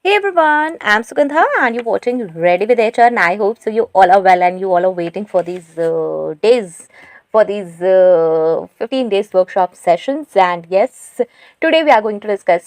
Hey everyone, I'm Sugandha and you're watching Ready with HR and I hope so you all are well and you all are waiting for these days, for these 15 days workshop sessions. And yes, today we are going to discuss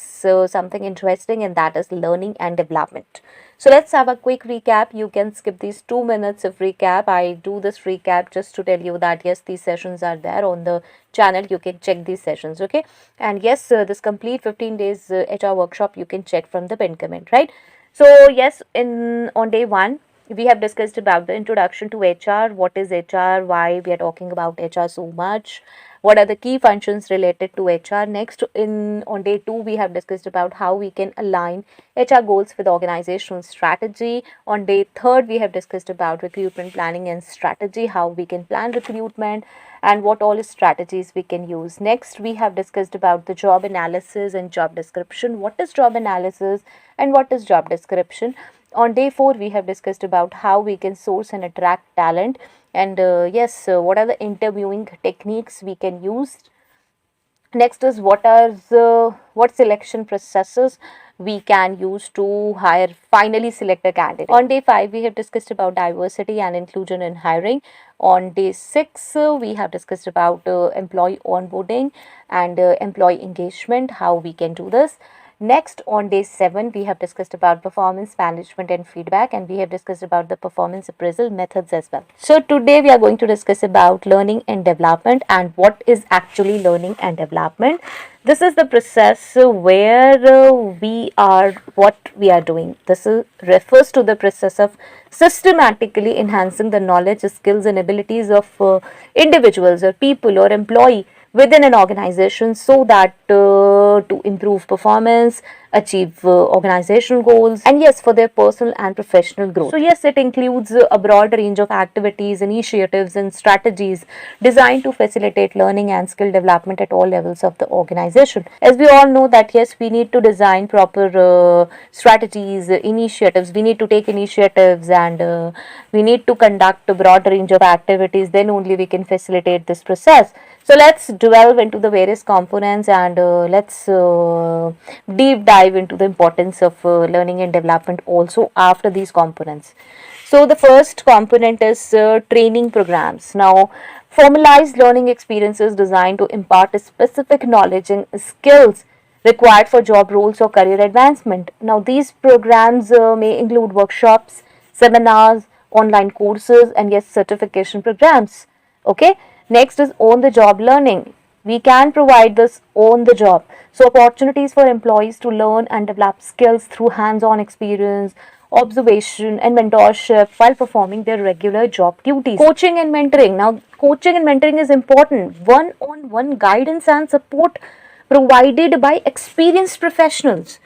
something interesting, and that is learning and development. So let's have a quick recap. You can skip these 2 minutes of recap. I do this recap just to tell you that yes, these sessions are there on the channel. You can check these sessions, okay? And yes, this complete 15 days HR workshop you can check from the pinned comment, right? So yes, in on day one, we have discussed about the introduction to HR. What is HR? Why we are talking about HR so much? What are the key functions related to HR? Next, in on day two, we have discussed about how we can align HR goals with organizational strategy. On day third, we have discussed about recruitment planning and strategy, how we can plan recruitment and what all strategies we can use. Next, we have discussed about the job analysis and job description. What is job analysis and what is job description? On day 4, we have discussed about how we can source and attract talent, and what are the interviewing techniques we can use. Next is what selection processes we can use to hire finally select a candidate. On day 5, we have discussed about diversity and inclusion in hiring. On day 6, we have discussed about employee onboarding and employee engagement, how we can do this. Next, on day 7, we have discussed about performance management and feedback, and we have discussed about the performance appraisal methods as well. So today we are going to discuss about learning and development and what is actually learning and development. This is the process where what we are doing. Refers to the process of systematically enhancing the knowledge, skills, and abilities of individuals or people or employee within an organization, so that to improve performance, achieve organizational goals, and yes, for their personal and professional growth. So yes, it includes a broad range of activities, initiatives, and strategies designed to facilitate learning and skill development at all levels of the organization. As we all know that yes, we need to design proper strategies, initiatives. We need to take initiatives, and we need to conduct a broad range of activities. Then only we can facilitate this process. So let's delve into the various components, and let's deep dive into the importance of learning and development also after these components. So the first component is training programs. Now, formalized learning experiences designed to impart a specific knowledge and skills required for job roles or career advancement. Now, these programs may include workshops, seminars, online courses, and yes, certification programs. Okay. Next is on the job learning. We can provide this on the job. So, opportunities for employees to learn and develop skills through hands on experience, observation, and mentorship while performing their regular job duties. Coaching and mentoring. Now, coaching and mentoring is important. One on one guidance and support provided by experienced professionals.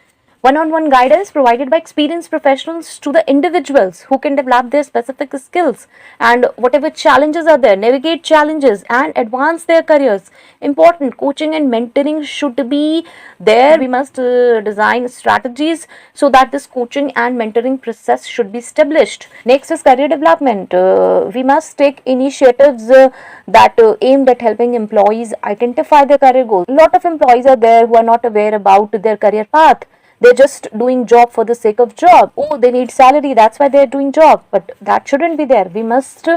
One-on-one guidance provided by experienced professionals to the individuals who can develop their specific skills, and whatever challenges are there, navigate challenges and advance their careers. Important coaching and mentoring should be there. We must design strategies so that this coaching and mentoring process should be established. Next is career development. We must take initiatives that aimed at helping employees identify their career goals. A lot of employees are there who are not aware about their career path. They're just doing job for the sake of job. Oh, they need salary, that's why they're doing job. But that shouldn't be there. We must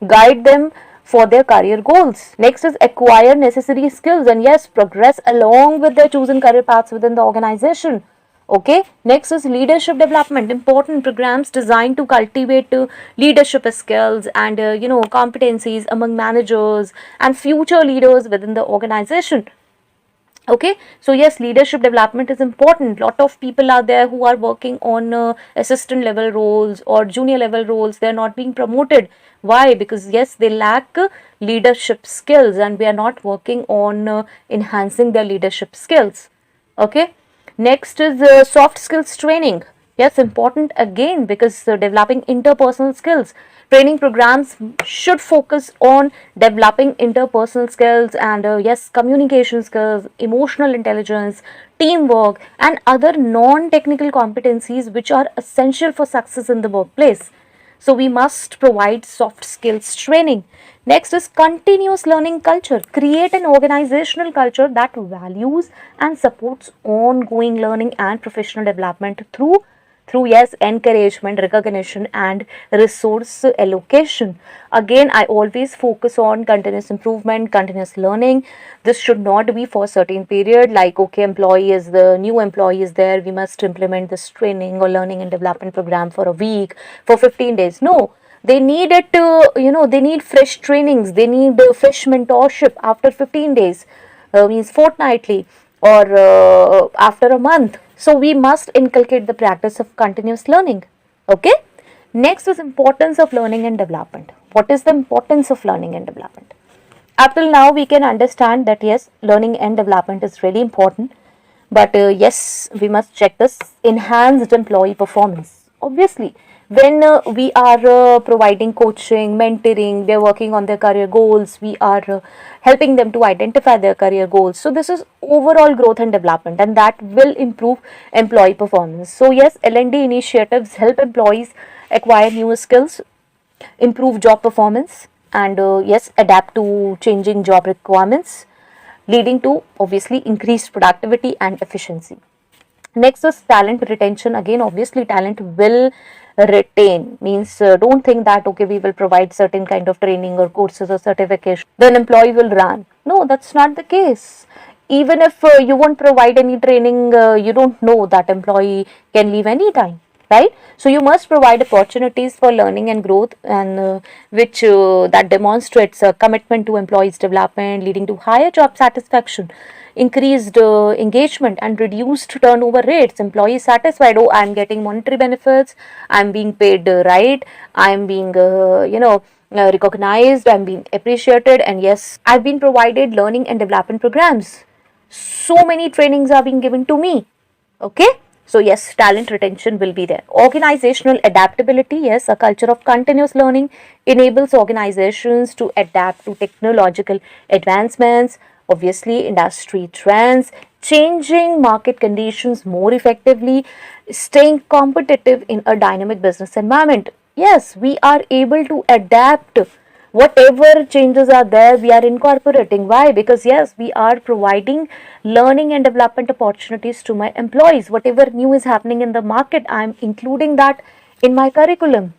guide them for their career goals. Next is acquire necessary skills and yes, progress along with their chosen career paths within the organization. Okay. Next is leadership development. Important programs designed to cultivate leadership skills and competencies among managers and future leaders within the organization. Okay, so yes, leadership development is important. Lot of people are there who are working on assistant level roles or junior level roles. They are not being promoted. Why? Because yes, they lack leadership skills, and we are not working on enhancing their leadership skills. Okay, next is soft skills training. Yes, important again, because developing interpersonal skills. Training programs should focus on developing interpersonal skills and yes, communication skills, emotional intelligence, teamwork, and other non-technical competencies which are essential for success in the workplace. So we must provide soft skills training. Next is continuous learning culture. Create an organizational culture that values and supports ongoing learning and professional development through through, yes, encouragement, recognition, and resource allocation. Again, I always focus on continuous improvement, continuous learning. This should not be for a certain period, like, okay, employee is the new employee is there, we must implement this training or learning and development program for a week, for 15 days. No, they need it, they need fresh trainings, they need fresh mentorship after 15 days, means fortnightly, or after a month. So we must inculcate the practice of continuous learning. Okay. Next is importance of learning and development. What is the importance of learning and development? Up till now, we can understand that yes, learning and development is really important. But yes, we must check this enhanced employee performance. Obviously, when we are providing coaching, mentoring, they're working on their career goals, we are helping them to identify their career goals. So, this is overall growth and development, and that will improve employee performance. So, yes, L&D initiatives help employees acquire new skills, improve job performance, and yes, adapt to changing job requirements, leading to obviously increased productivity and efficiency. Next is talent retention. Again, obviously talent will retain, means don't think that okay, we will provide certain kind of training or courses or certification, then employee will run. No, that's not the case. Even if you won't provide any training, you don't know that employee can leave anytime, right? So you must provide opportunities for learning and growth, and which that demonstrates a commitment to employees development, leading to higher job satisfaction, increased engagement, and reduced turnover rates. Employees satisfied, oh, I'm getting monetary benefits, I'm being paid right, I'm being recognized, I'm being appreciated, and yes, I've been provided learning and development programs, so many trainings are being given to me. Okay. So yes, talent retention will be there. Organizational adaptability. Yes, a culture of continuous learning enables organizations to adapt to technological advancements, obviously industry trends, changing market conditions more effectively, staying competitive in a dynamic business environment. Yes, we are able to adapt. Whatever changes are there, we are incorporating. Why? Because yes, we are providing learning and development opportunities to my employees. Whatever new is happening in the market, I am including that in my curriculum.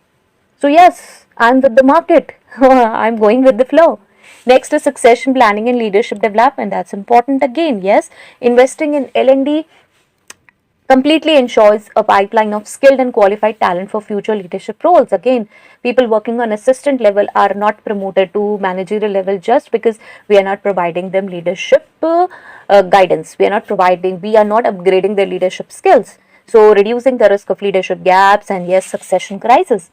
So yes, I'm with the market. I'm going with the flow. Next is succession planning and leadership development. That's important again. Yes, investing in L&D completely ensures a pipeline of skilled and qualified talent for future leadership roles. Again, people working on assistant level are not promoted to managerial level just because we are not providing them leadership guidance. We are not upgrading their leadership skills. So, reducing the risk of leadership gaps and yes, succession crisis.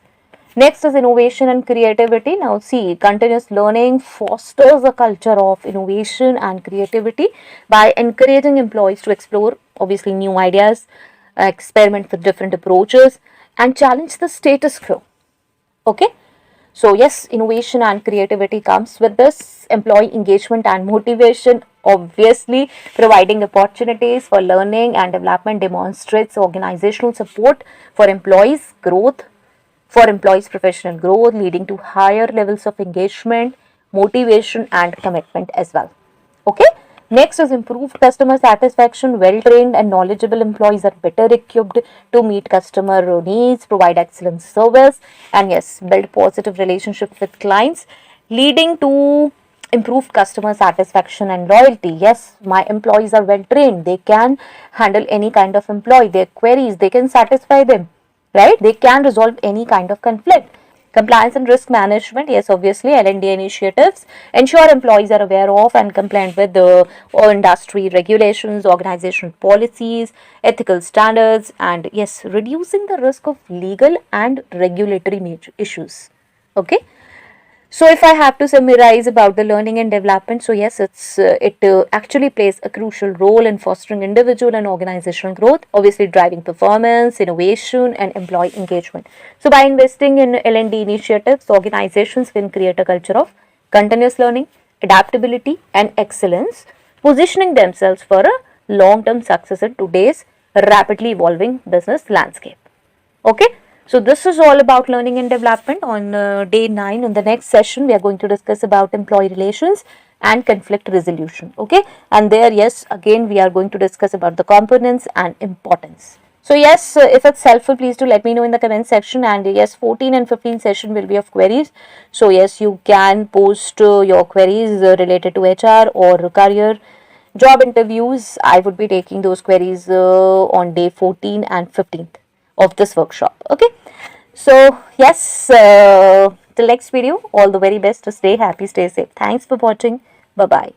Next is innovation and creativity. Now, see, continuous learning fosters a culture of innovation and creativity by encouraging employees to explore, obviously, new ideas, experiment with different approaches, and challenge the status quo. Okay. So, yes, innovation and creativity comes with this. Employee engagement and motivation, obviously, providing opportunities for learning and development demonstrates organizational support for employees' growth, for employees' professional growth, leading to higher levels of engagement, motivation, and commitment as well. Okay. Next is improved customer satisfaction. Well trained and knowledgeable employees are better equipped to meet customer needs, provide excellent service, and yes, build positive relationships with clients, leading to improved customer satisfaction and loyalty. Yes, my employees are well trained. They can handle any kind of employee, their queries, they can satisfy them, right? They can resolve any kind of conflict. Compliance and risk management. Yes, obviously, L&D initiatives ensure employees are aware of and compliant with the industry regulations, organizational policies, ethical standards, and yes, reducing the risk of legal and regulatory issues. Okay. So, if I have to summarize about the learning and development, so yes, it actually plays a crucial role in fostering individual and organizational growth, obviously driving performance, innovation, and employee engagement. So, by investing in L&D initiatives, organizations can create a culture of continuous learning, adaptability, and excellence, positioning themselves for a long-term success in today's rapidly evolving business landscape. Okay. So this is all about learning and development. On day 9, in the next session, we are going to discuss about employee relations and conflict resolution. Okay. And there, yes, again, we are going to discuss about the components and importance. So yes, if it's helpful, please do let me know in the comment section. And yes, 14 and 15 session will be of queries. So yes, you can post your queries related to HR or career job interviews. I would be taking those queries on day 14 and 15th of this workshop. Okay. So yes, till next video, all the very best. Stay happy, stay safe. Thanks for watching. Bye bye.